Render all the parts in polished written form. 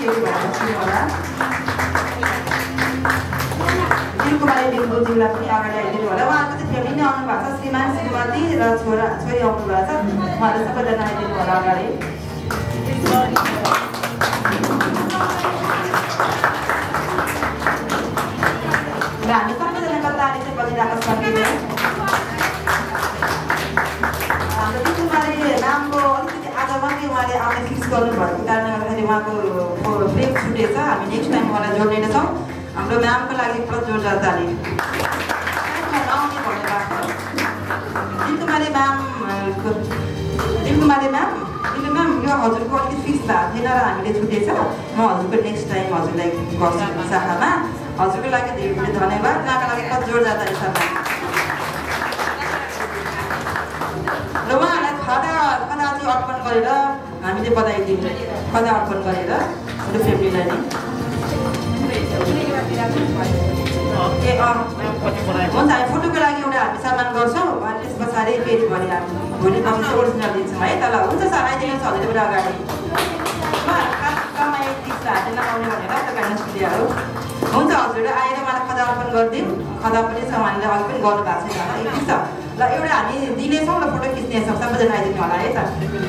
ready भएर सुरु होला दिलकुमारी लिम्बुज्यूलाई पनि अगाडि आइदिनु होला उहाँको चाहिँ फ्यामिली नै आउनु भएको छ श्रीमान श्रीमती र छोरी आउनु भएको छ उहाँहरू सबैजना आइदिनु होला अगाडि र हामी सबैजनाको ताली चाहिँ बजिरहेको सकिने हाम्रो दिलकुमारी नामको अलिकति आज मात्रै उहाँले आउने फिक्स गर्नुभएको कारणले गर्दाखेरि उहाँको ब्रेक छुटेछ हामी नेक्स्ट टाइम उहाँलाई जोड्ने नै छौँ हाम्रो म्यामको लागि पुरा जोरदार ताली दिलकुमारी म्याम यो हजुरको अलिकति फिक्स भएको थिएन र हामीले छुटेछ म हजुरको नेक्स्ट टाइम हजुरलाई गर्छु शाखामा हजुरको लागि धेरै धेरै धन्यवाद उहाँको लागि कति जोरदार ताली छ र उहाँहरूलाई खदा चाहिँ अर्पण गरेर हामीले बधाई दिन्छौँ खदा अर्पण गरेर मेरो फ्यामिलीलाई नै हुन्छ हामी फोटोको लागि एउटा हामी सम्मान गर्छौँ अनि त्यस पछाडि फेरि भोलि हामी भोलि तपाईँ ओरिजिनल दिन्छौँ है तल हुन्छ सर आइदिनुहोस् हजुरबाट अगाडि कमाइ तिस हातले नपाउने भनेर तपाईँहरू स्टुडियोहरू हुन्छ हजुर आएर मलाई खदा अर्पण गरिदिउँ खदा पनि छ उहाँले अघि पनि गर्नुभएको छैन यति छ ल एउटा हामी दिनेछौँ र फोटो खिच्नेछौँ सबैजना आइदिनु होला है त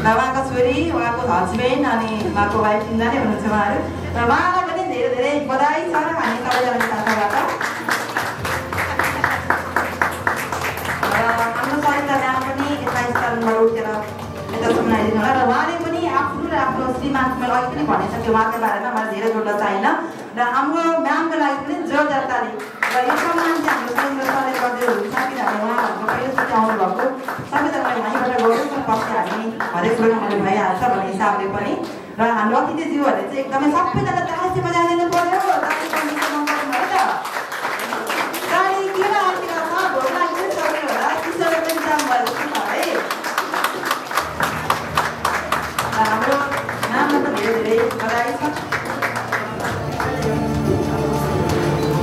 र उहाँको छोरी उहाँको हस्बेन्ड अनि उहाँको वाइफ तिनजना हुनुहुन्छ उहाँहरू र उहाँलाई पनि धेरै धेरै बधाई छ हामी सबैजनाको तर्फबाट हाम्रो सरिता म्याम पनि यता स्थानबाट उठेर यतासम्म आइदिनु होला र उहाँले पनि आफ्नो र आफ्नो श्रीमानको मैले अघि पनि भनिसकेँ उहाँको बारेमा मलाई धेरै जोड्न चाहिएन र हाम्रो म्यामको लागि पनि जोरदार ताली र यो सम्मान चाहिँ हाम्रो सरिता सरले गर्दै हुन्छ किनभने उहाँहरूको पहिलोचोटि आउनुभएको सबैजनालाई वहीँबाट गरौँ पछि हामी हरेक प्रोग्रामहरू भइहाल्छ भन्ने हिसाबले पनि र हाम्रो अतिथिज्यूहरूले चाहिँ एकदमै सबैजना ताली बजाइदिनु पर्यो है त ताली किन आतिर छ भोक लाग्छ सक्यो होला त्यसरी पनि काम भएको छ है हाम्रो नाममा त धेरै धेरै बधाई छ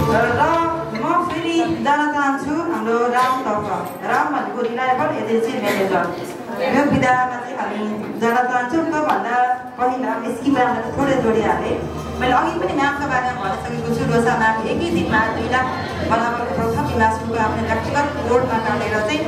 र म फेरि जान चाहन्छु हाम्रो रामतर्फ राम भनेको रिलायबल एजेन्सी म्यानेजर यो विधामा चाहिँ हामी जान चाहन्छौँ त्योभन्दा पहिला स्किम रामलाई थोरै जोडिहालेँ मैले अघि पनि म्यामको बारेमा भनिसकेको छु रोसा म्याम एकै दिनमा 2 लाख बराबरको प्रथम बिमा शुल्क आफ्नो व्यक्तिगत बोर्डमा काटेर चाहिँ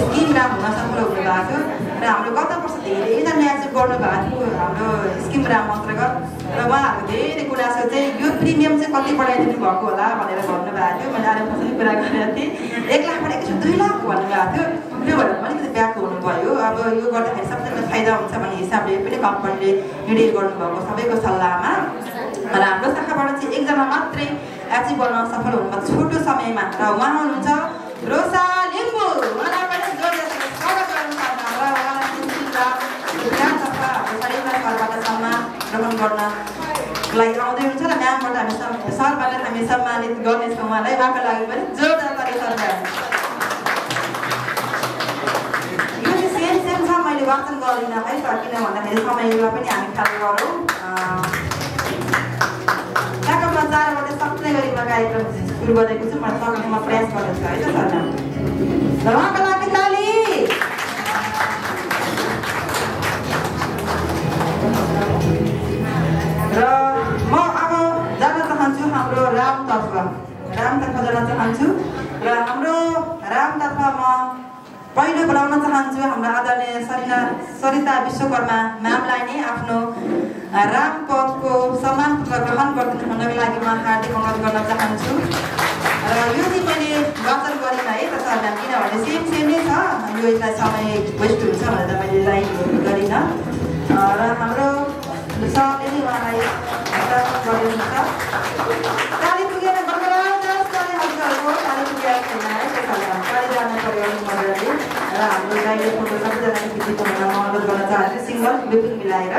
स्किम राम हुन सफल हुनुभएको र हाम्रो गत वर्ष धेरैजना म्याचेप गर्नुभएको थियो हाम्रो स्किम राम अन्तर्गत र उहाँहरूको धेरै गुनासो चाहिँ यो प्रिमियम चाहिँ कति बढाइदिनु भएको होला भनेर भन्नुभएको थियो मैले आएर पनि कुरा गरेको थिएँ 1 लाखबाट एकैछिन 2 लाख भन्नुभएको थियो त्यो भएर अलिकति ब्याक हुनुभयो अब यो गर्दाखेरि सबैजना फाइदा हुन्छ भन्ने हिसाबले पनि कम्पनीले निर्णय गर्नुभएको सबैको सल्लाहमा र हाम्रो शाखाबाट चाहिँ एकजना मात्रै एचिभ गर्न सफल हुनुभएको छोटो समयमा र उहाँ हुनुहुन्छ रोसा लिम्बू उहाँलाई पनि जोरदार स्वागत गर्न चाहन्छु र उहाँलाई सम्मान ग्रहण गर्न लागि आउँदै हुन्छ र म्यामबाट हामी सरबाट हामी सम्मानित गर्नेछौँ उहाँलाई उहाँको लागि पनि जोरदार ताली सरकार यो चाहिँ सेम छ मैले वाचन गर्दिनँ है त किन भन्दाखेरि समयमा पनि हामी ख्याल गरौँ ट्याकमा 4 बजे सक्ने गरी म कार्यक्रम सुरु गरेको छु म सक्नेमा प्रयास गर्दैछु है त सर र उहाँको लागि ताली र म अब जान चाहन्छु हाम्रो रामतर्फ जान चाहन्छु र हाम्रो रामतर्फ म पहिलो बोलाउन चाहन्छु हाम्रो आदरणीय सरिता विश्वकर्मा म्यामलाई नै आफ्नो राम पदको सम्मानपूर्वक ग्रहण गर्नको लागि म हार्दिक अनुरोध गर्न चाहन्छु र यो चाहिँ मैले वाचन गरिनँ है त सर म्याम किनभने सेम नै छ यो यसलाई समय वेस्ट हुन्छ भनेर मैले लाइन गरिनँ र हाम्रो सरले नै उहाँलाई गरिदिनुहुन्छ ताली पुगेर हजुरहरूको ताली पुगेर छैन है ताली जानु पऱ्यो मजाले र हाम्रो गाईले फोटो सबैजना खिचेको भनेर म अनुरोध गर्न चाहन्छु सिङ्गल लुकिङ मिलाएर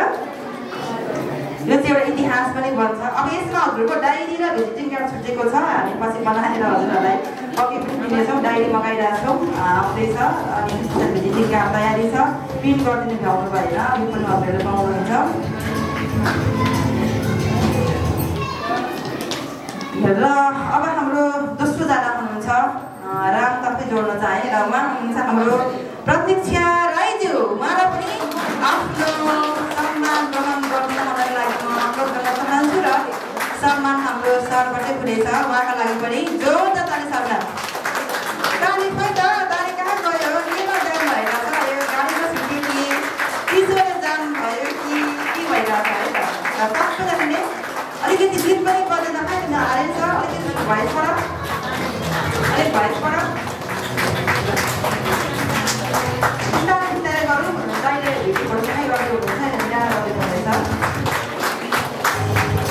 यो चाहिँ एउटा इतिहास पनि भन्छ अब यसमा हजुरको डायरी र भिजिटिङ कार्ड छुटेको छ हामी पछि बनाएर हजुरहरूलाई अघि पनि दिनेछौँ डायरी मगाइरहेछौँ आउँदैछ अनि भिजिटिङ कार्ड तयारी छ प्रिन्ट गरिदिनु भ्याउनु भएन यो पनि हजुरहरूले पाउनुहुन्छ र अब हाम्रो दोस्रो जना हुनुहुन्छ रामतर्फै जोड्न चाहे र उहाँ हुनुहुन्छ हाम्रो प्रतीक्षा राईज्यू उहाँलाई पनि आफ्नो सम्मान ग्रहण गर्नको लागि म अनुरोध गर्न चाहन्छु सम्मान हाम्रो सरबाटै पुगेछ उहाँका लागि पनि जोरदार ताली सर्दा गाडी खोइ त गाडी कहाँ गयो केमा जाम भइरहेछ यो गाडीमा छिट्यो कि पिछोएर जाम भयो कि के भइरहेछ है त सबैजनाले अलिकति गीत पनि बजेन खै हालेछ अलिकति भोइस पढ अलिक भोइस पढ बिस्तारै गरौँ जहिले भिडियोबाट नै गरेको हुन्छ नि त्यहाँ गरेको हुँदैछ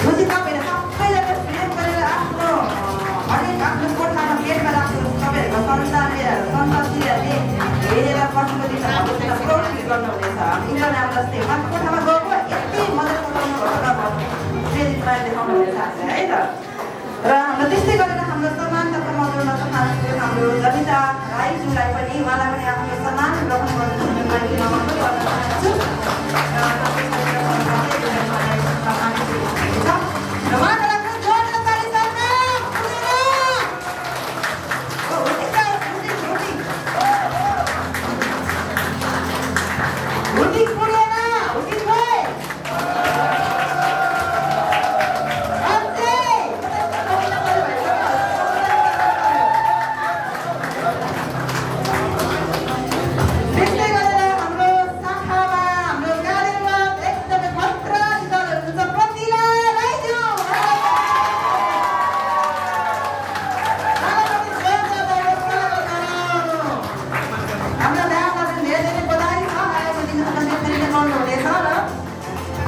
बुझी तपाईँहरू सबैजना फ्रेम गरेर आफ्नो हरेक आफ्नो कोठामा गेटमा राख्नु तपाईँहरूको सन्तानहरूले हेरेर पर्सिको दिन भविष्यमा प्राउड फिल गर्नुहुनेछ इन्टरनेट जस्तै उहाँको कोठामा गएको यति मजा पकाउनु भयो देखाउनु हुनेछ है त र हाम्रो त्यस्तै गरेर हाम्रो सम्मानतर्फ मजाउन चाहन्छु हाम्रो जनिता राईज्यूलाई पनि उहाँलाई पनि आफ्नो सम्मान ग्रहण गर्नु लागि नमन गर्न चाहन्छु र उहाँको लागि जोरदार ताली सर्नु हुटिङ पुगेन हुटिङ भए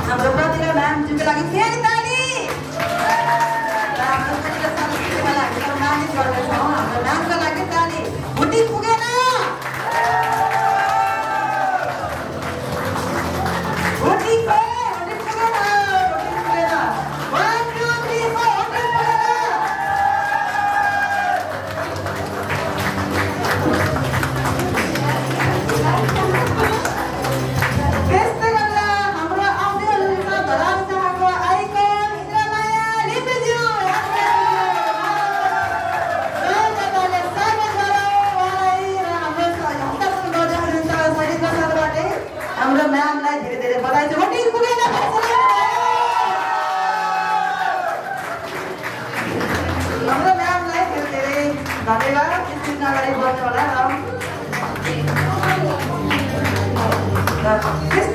हाम्रो प्रतिभा म्यामज्यूको लागि फेरि ताली र हाम्रो प्रतिभा संस्कृतिमा हामी सम्मानित गर्दैछौँ हाम्रो म्यामको लागि ताली हुटिङ पुगेन हुटिङ पुगेन 1 2 3 4 हुटिङ हाम्रो म्यामलाई धेरै धेरै बधाई छ हुटिङ पुगेन हाम्रो म्यामलाई धेरै धेरै धन्यवाद स्क्रिन अगाडि बस्नु होला र